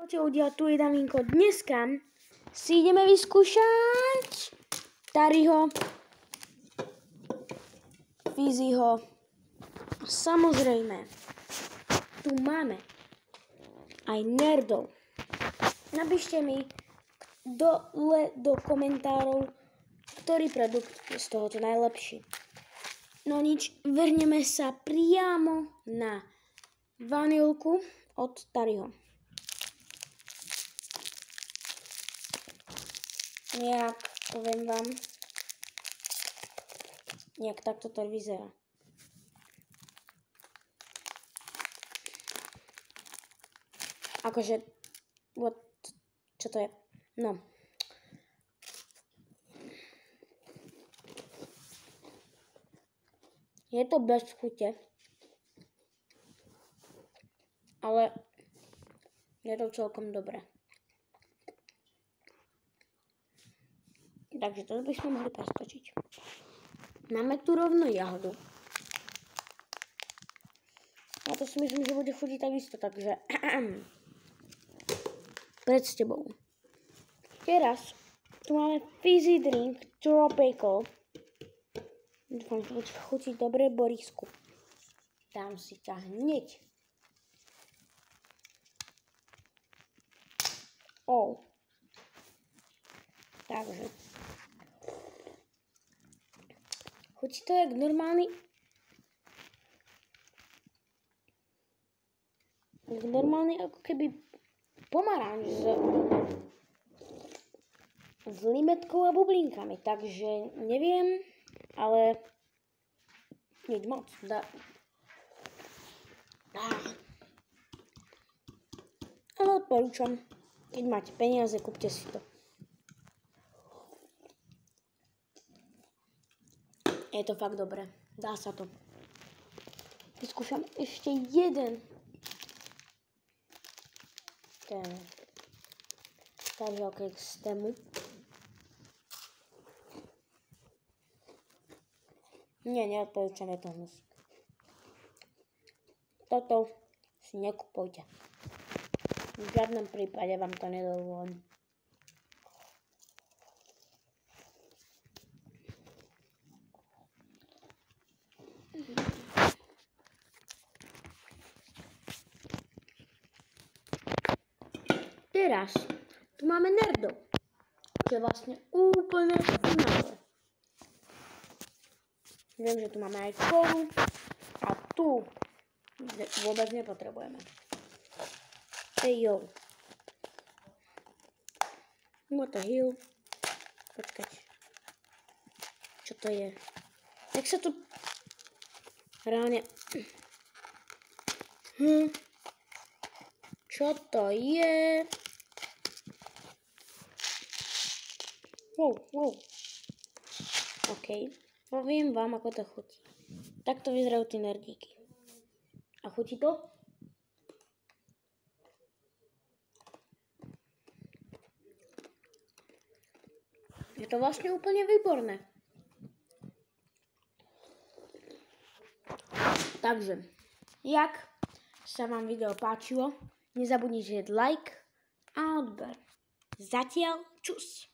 Poďte ľudia, tu je Daminko. Dneska si ideme vyskúšať Tariho, Fiziho. Samozrejme, tu máme aj nerdov. Napíšte mi dole do komentárov, ktorý produkt je z tohoto najlepší. No nič, vrhneme sa priamo na vanilku od Tariho. Nejak, poviem vám, nejak takto to vyzerá. Akože, čo to je? No. Je to bez chute, ale je to celkom dobré. Takže to by sme mohli preskočiť. Máme tu rovno jahodu. Ja to si myslím, že bude chutiť takisto, takže pred tebou. Teraz tu máme fizzy drink Tropical. Dúfam, že bude chutiť dobre, Borisku. Dám si ťa hneď. Takže. Chutí to jak normálny ako keby pomaranč s limetkou a bublinkami, takže neviem, ale nič moc. Ale odporúčam, keď máte peniaze, kúpte si to. Je to fakt dobré, dá sa to. Vyskúšam ešte jeden. Ten Tariho Cake z Temu. Nie, neodporúčam, je to hnus. Toto si nekupujte. V žiadnom prípade vám to nedovolím. Teraz tu máme nerdov, čo je vlastne úplne finále. Viem, že tu máme aj kolu a tu vôbec nepotrebujeme. Yo. What the hell? Počkať. Čo to je? Jak sa tu reálne... Čo to je? Wow. OK. Poviem vám, ako to chutí. Takto vyzerajú tie nerdíky. A chutí to? Je to vlastne úplne výborné. Takže, jak sa vám video páčilo, nezabudnite like a odber. Zatiaľ, čus.